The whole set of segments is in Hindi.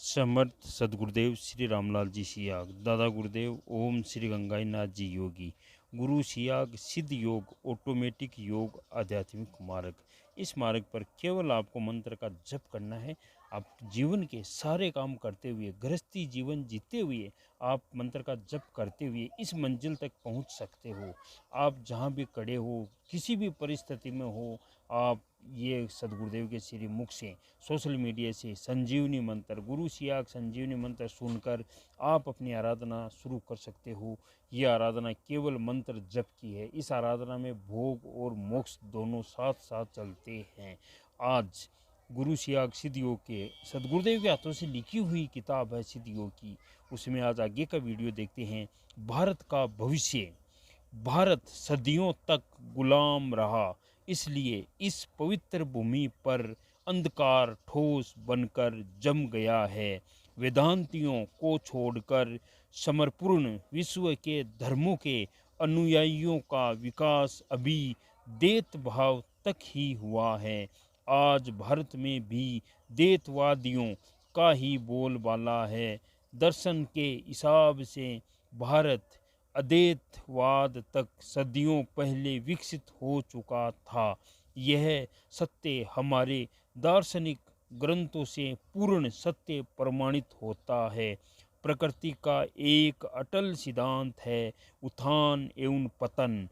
समर्थ सदगुरुदेव श्री रामलाल जी सियाग, दादा गुरुदेव ओम श्री गंगाई नाथ जी योगी, गुरु सियाग सिद्ध योग, ऑटोमेटिक योग, आध्यात्मिक मार्ग। इस मार्ग पर केवल आपको मंत्र का जप करना है। आप जीवन के सारे काम करते हुए, गृहस्थी जीवन जीते हुए, आप मंत्र का जप करते हुए इस मंजिल तक पहुंच सकते हो। आप जहां भी खड़े हो, किसी भी परिस्थिति में हो, आप ये सदगुरुदेव के श्री मुख से, सोशल मीडिया से संजीवनी मंत्र, गुरु सियाग संजीवनी मंत्र सुनकर आप अपनी आराधना शुरू कर सकते हो। ये आराधना केवल मंत्र जप की है। इस आराधना में भोग और मोक्ष दोनों साथ साथ चलते हैं। आज गुरु सियाग सिद्ध योग के सदगुरुदेव के हाथों से लिखी हुई किताब है सिद्ध योग की, उसमें आज आगे का वीडियो देखते हैं। भारत का भविष्य। भारत सदियों तक गुलाम रहा, इसलिए इस पवित्र भूमि पर अंधकार ठोस बनकर जम गया है। वेदांतियों को छोड़कर समर्पूर्ण विश्व के धर्मों के अनुयायियों का विकास अभी देत भाव तक ही हुआ है। आज भारत में भी देतवादियों का ही बोलबाला है। दर्शन के हिसाब से भारत अद्वैतवाद तक सदियों पहले विकसित हो चुका था। यह सत्य हमारे दार्शनिक ग्रंथों से पूर्ण सत्य प्रमाणित होता है। प्रकृति का एक अटल सिद्धांत है, उत्थान एवं पतन।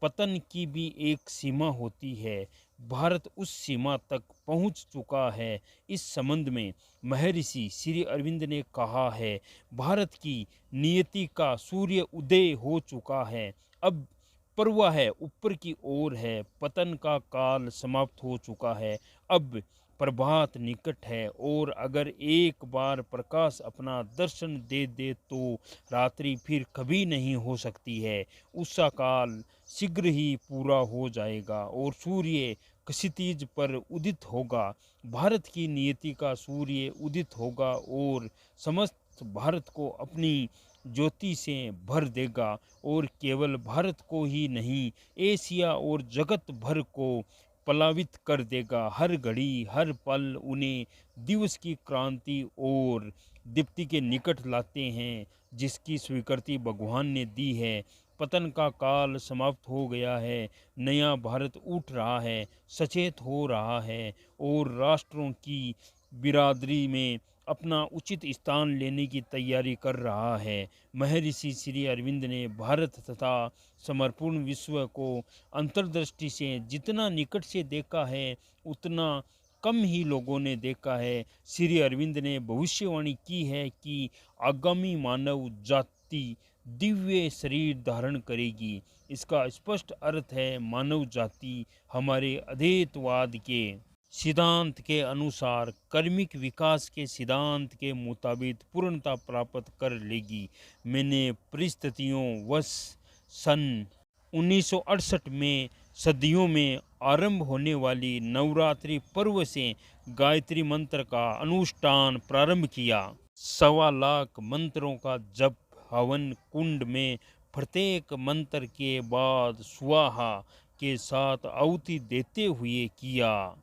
पतन की भी एक सीमा होती है। भारत उस सीमा तक पहुंच चुका है। इस संबंध में महर्षि श्री अरविंद ने कहा है, भारत की नियति का सूर्य उदय हो चुका है, अब पर्वा है ऊपर की ओर है। पतन का काल समाप्त हो चुका है, अब प्रभात निकट है। और अगर एक बार प्रकाश अपना दर्शन दे दे तो रात्रि फिर कभी नहीं हो सकती है। उसका काल शीघ्र ही पूरा हो जाएगा और सूर्य क्षितिज पर उदित होगा। भारत की नियति का सूर्य उदित होगा और समस्त भारत को अपनी ज्योति से भर देगा। और केवल भारत को ही नहीं, एशिया और जगत भर को प्लावित कर देगा। हर घड़ी हर पल उन्हें दिवस की क्रांति और दीप्ति के निकट लाते हैं, जिसकी स्वीकृति भगवान ने दी है। पतन का काल समाप्त हो गया है, नया भारत उठ रहा है, सचेत हो रहा है और राष्ट्रों की बिरादरी में अपना उचित स्थान लेने की तैयारी कर रहा है। महर्षि श्री अरविंद ने भारत तथा समर्पूर्ण विश्व को अंतर्दृष्टि से जितना निकट से देखा है, उतना कम ही लोगों ने देखा है। श्री अरविंद ने भविष्यवाणी की है कि आगामी मानव जाति दिव्य शरीर धारण करेगी। इसका स्पष्ट अर्थ है, मानव जाति हमारे अद्वैतवाद के सिद्धांत के अनुसार कर्मिक विकास के सिद्धांत के मुताबिक पूर्णता प्राप्त कर लेगी। मैंने परिस्थितियों वश सन 1968 में सदियों में आरंभ होने वाली नवरात्रि पर्व से गायत्री मंत्र का अनुष्ठान प्रारंभ किया। 1.25 लाख मंत्रों का जप हवन कुंड में प्रत्येक मंत्र के बाद स्वाहा के साथ आहुति देते हुए किया।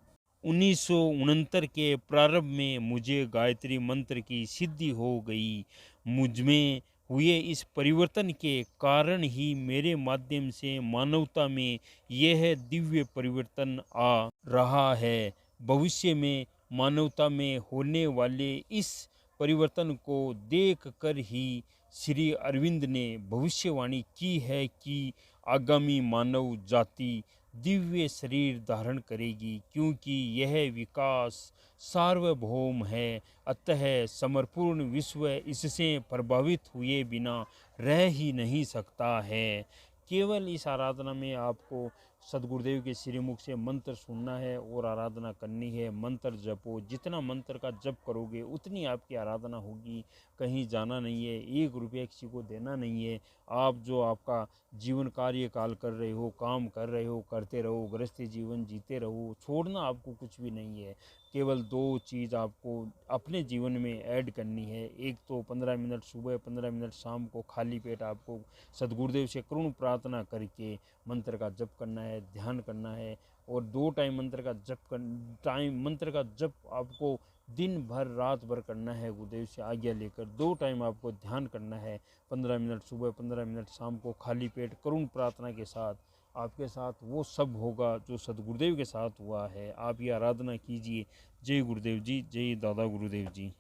1969 के प्रारंभ में मुझे गायत्री मंत्र की सिद्धि हो गई। मुझमें हुए इस परिवर्तन के कारण ही मेरे माध्यम से मानवता में यह दिव्य परिवर्तन आ रहा है। भविष्य में मानवता में होने वाले इस परिवर्तन को देख कर ही श्री अरविंद ने भविष्यवाणी की है कि आगामी मानव जाति दिव्य शरीर धारण करेगी, क्योंकि यह विकास सार्वभौम है। अतः समर्पूर्ण विश्व इससे प्रभावित हुए बिना रह ही नहीं सकता है। केवल इस आराधना में आपको सदगुरुदेव के श्रीमुख से मंत्र सुनना है और आराधना करनी है। मंत्र जपो, जितना मंत्र का जप करोगे उतनी आपकी आराधना होगी। कहीं जाना नहीं है, 1 रुपया किसी को देना नहीं है। आप जो आपका जीवन कार्य काल कर रहे हो, काम कर रहे हो, करते रहो, गृहस्थी जीवन जीते रहो। छोड़ना आपको कुछ भी नहीं है। केवल 2 चीज़ आपको अपने जीवन में ऐड करनी है। एक तो 15 मिनट सुबह, 15 मिनट शाम को खाली पेट आपको सदगुरुदेव से करुण प्रार्थना करके मंत्र का जप करना है, ध्यान करना है। और 2 टाइम मंत्र का जप आपको दिन भर रात भर करना है गुरुदेव से आज्ञा लेकर। 2 टाइम आपको ध्यान करना है, 15 मिनट सुबह, 15 मिनट शाम को, खाली पेट करुण प्रार्थना के साथ। आपके साथ वो सब होगा जो सदगुरुदेव के साथ हुआ है। आप ये आराधना कीजिए। जय गुरुदेव जी, जय दादा गुरुदेव जी।